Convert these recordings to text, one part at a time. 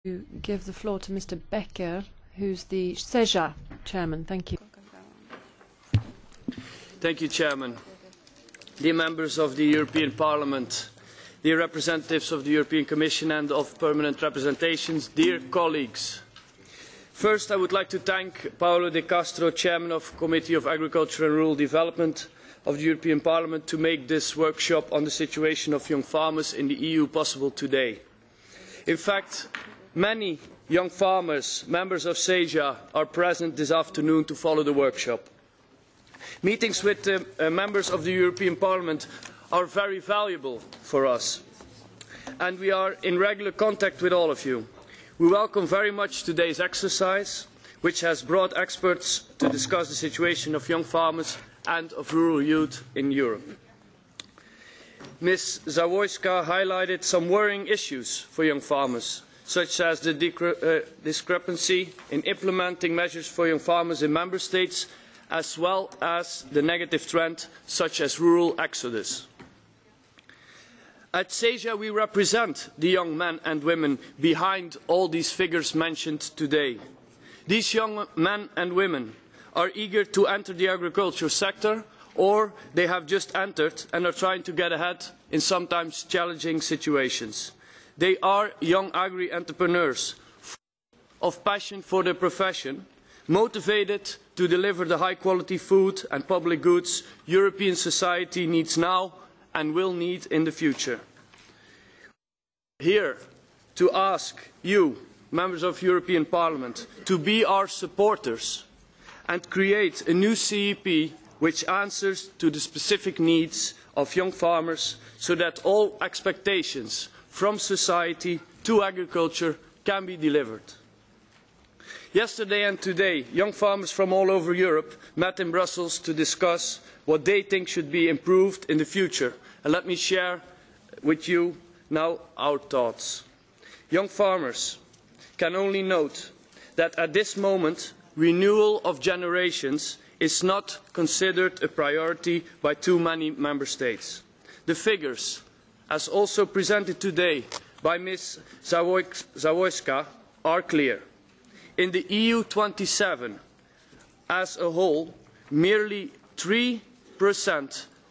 To give the floor to Mr. Baecke, who's the CEJA chairman. Thank you. Thank you, Chairman. Dear members of the European Parliament, dear representatives of the European Commission and of permanent representations, dear colleagues. First, I would like to thank Paolo De Castro, Chairman of the Committee of Agriculture and Rural Development of the European Parliament, to make this workshop on the situation of young farmers in the EU possible today. In fact, many young farmers, members of CEJA, are present this afternoon to follow the workshop. Meetings with members of the European Parliament are very valuable for us, and we are in regular contact with all of you. We welcome very much today's exercise, which has brought experts to discuss the situation of young farmers and of rural youth in Europe. Ms. Zaborska highlighted some worrying issues for young farmers, such as the discrepancy in implementing measures for young farmers in member states, as well as the negative trend such as rural exodus. At CEJA we represent the young men and women behind all these figures mentioned today. These young men and women are eager to enter the agriculture sector, or they have just entered and are trying to get ahead in sometimes challenging situations. They are young agri-entrepreneurs full of passion for their profession, motivated to deliver the high-quality food and public goods European society needs now and will need in the future. Here to ask you, members of European Parliament, to be our supporters and create a new CEP which answers to the specific needs of young farmers, so that all expectations from society to agriculture can be delivered. Yesterday and today, young farmers from all over Europe met in Brussels to discuss what they think should be improved in the future. And let me share with you now our thoughts. Young farmers can only note that at this moment, renewal of generations is not considered a priority by too many member states. The figures, as also presented today by Ms. Zaborska, are clear. In the EU 27 as a whole, merely 3%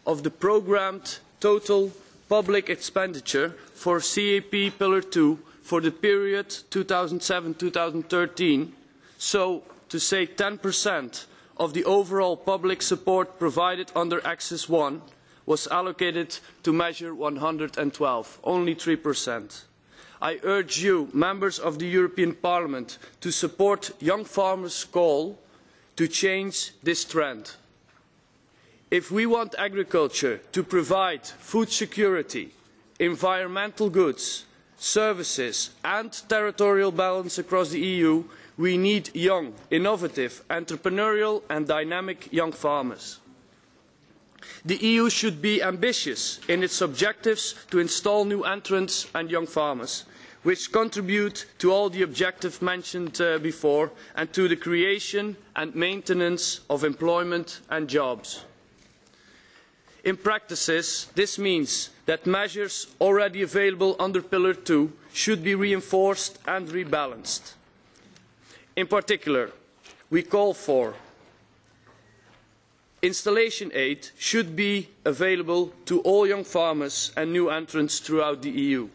of the programmed total public expenditure for CAP Pillar 2 for the period 2007-2013, so to say 10% of the overall public support provided under Axis 1, was allocated to Measure 112, only 3%. I urge you, members of the European Parliament, to support young farmers' call to change this trend. If we want agriculture to provide food security, environmental goods, services and territorial balance across the EU, we need young, innovative, entrepreneurial and dynamic young farmers. The EU should be ambitious in its objectives to install new entrants and young farmers, which contribute to all the objectives mentioned before and to the creation and maintenance of employment and jobs. In practice, this means that measures already available under Pillar 2 should be reinforced and rebalanced. In particular, we call for installation aid should be available to all young farmers and new entrants throughout the EU.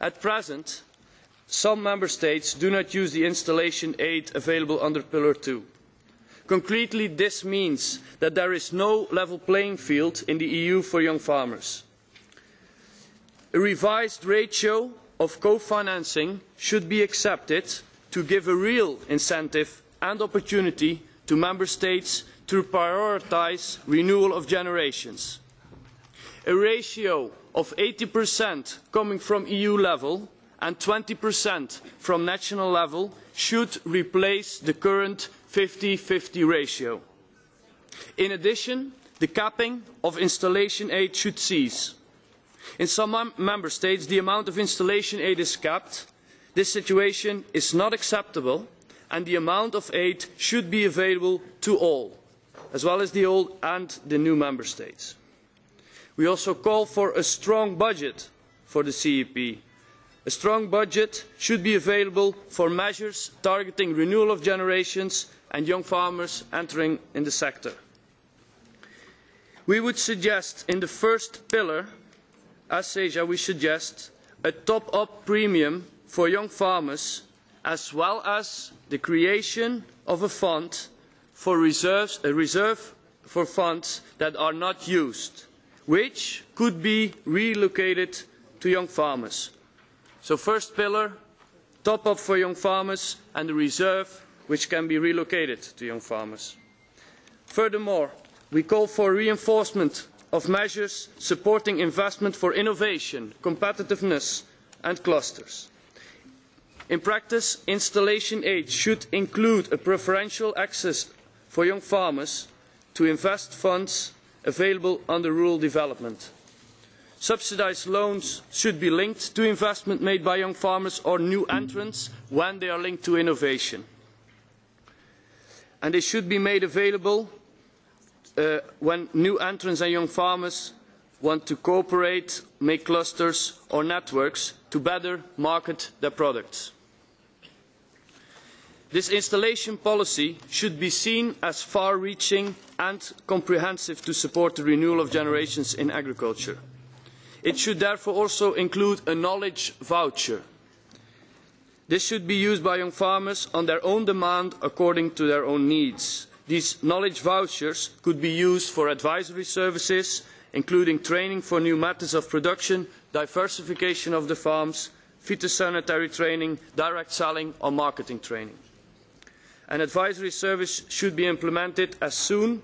At present, some member states do not use the installation aid available under Pillar 2. Concretely, this means that there is no level playing field in the EU for young farmers. A revised ratio of co-financing should be accepted to give a real incentive and opportunity to member states to prioritise renewal of generations. A ratio of 80% coming from EU level and 20% from national level should replace the current 50-50 ratio. In addition, the capping of installation aid should cease. In some member states, the amount of installation aid is capped. This situation is not acceptable, and the amount of aid should be available to all, as well as the old and the new member states. We also call for a strong budget for the CEP. A strong budget should be available for measures targeting renewal of generations and young farmers entering in the sector. We would suggest in the first pillar, as CEJA we suggest, a top-up premium for young farmers, as well as the creation of a fund for reserves, a reserve for funds that are not used, which could be relocated to young farmers. So first pillar, top up for young farmers, and the reserve which can be relocated to young farmers. Furthermore, we call for reinforcement of measures supporting investment for innovation, competitiveness and clusters. In practice, installation aid should include a preferential access for young farmers to invest funds available under rural development. Subsidised loans should be linked to investment made by young farmers or new entrants when they are linked to innovation. And they should be made available when new entrants and young farmers want to cooperate, make clusters or networks to better market their products. This installation policy should be seen as far-reaching and comprehensive to support the renewal of generations in agriculture. It should therefore also include a knowledge voucher. This should be used by young farmers on their own demand according to their own needs. These knowledge vouchers could be used for advisory services, including training for new methods of production, diversification of the farms, phytosanitary training, direct selling or marketing training. An advisory service should be implemented as soon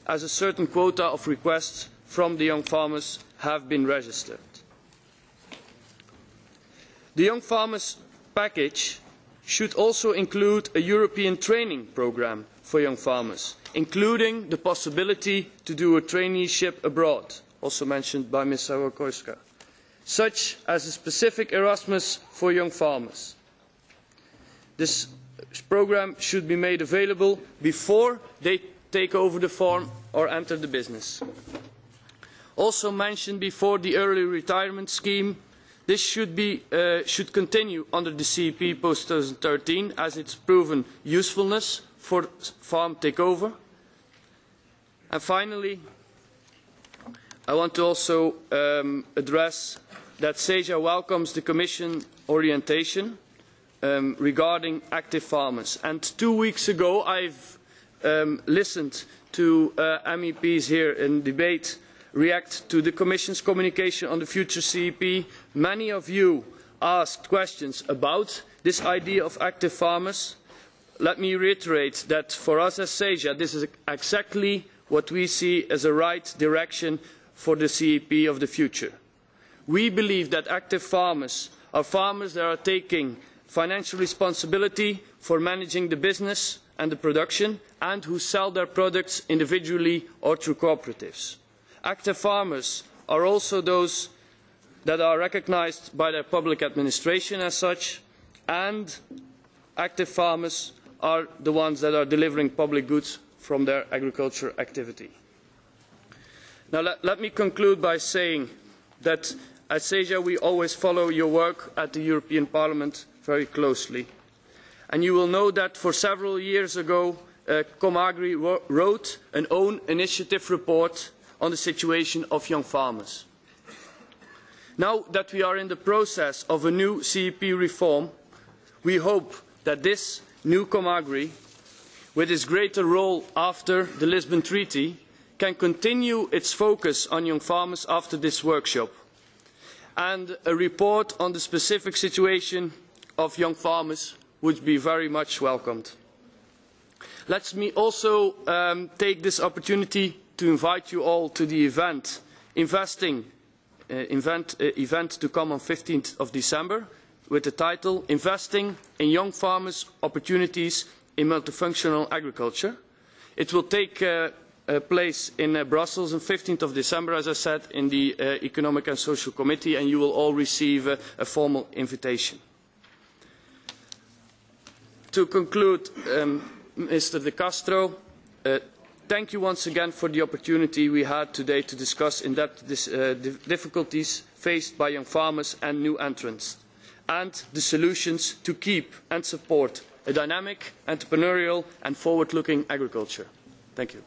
as a certain quota of requests from the young farmers have been registered. The Young Farmers Package should also include a European training programme for young farmers, including the possibility to do a traineeship abroad, also mentioned by Ms. Sawakoska, such as a specific Erasmus for young farmers. This programme should be made available before they take over the farm or enter the business. Also mentioned before, the early retirement scheme. This should continue under the CEP post-2013 as its proven usefulness for farm takeover. And finally, I want to also address that CEJA welcomes the Commission orientation regarding active farmers. And 2 weeks ago I've listened to MEPs here in debate react to the Commission's communication on the future CEP. Many of you asked questions about this idea of active farmers. Let me reiterate that for us as CEJA, this is exactly what we see as a right direction for the CEP of the future. We believe that active farmers are farmers that are taking financial responsibility for managing the business and the production and who sell their products individually or through cooperatives. Active farmers are also those that are recognised by their public administration as such, and active farmers are the ones that are delivering public goods from their agricultural activity. Now let me conclude by saying that at CEJA we always follow your work at the European Parliament very closely. And you will know that for several years ago, Comagri wrote an own initiative report on the situation of young farmers. Now that we are in the process of a new CEP reform, we hope that this new Comagri, with its greater role after the Lisbon Treaty, can continue its focus on young farmers after this workshop. And a report on the specific situation of young farmers would be very much welcomed. Let me also take this opportunity to invite you all to the event to come on 15th of December with the title Investing in Young Farmers' Opportunities in Multifunctional Agriculture. It will take place in Brussels on 15th of December, as I said, in the Economic and Social Committee, and you will all receive a formal invitation. To conclude, Mr. De Castro, thank you once again for the opportunity we had today to discuss in depth difficulties faced by young farmers and new entrants. and the solutions to keep and support a dynamic, entrepreneurial and forward-looking agriculture. Thank you.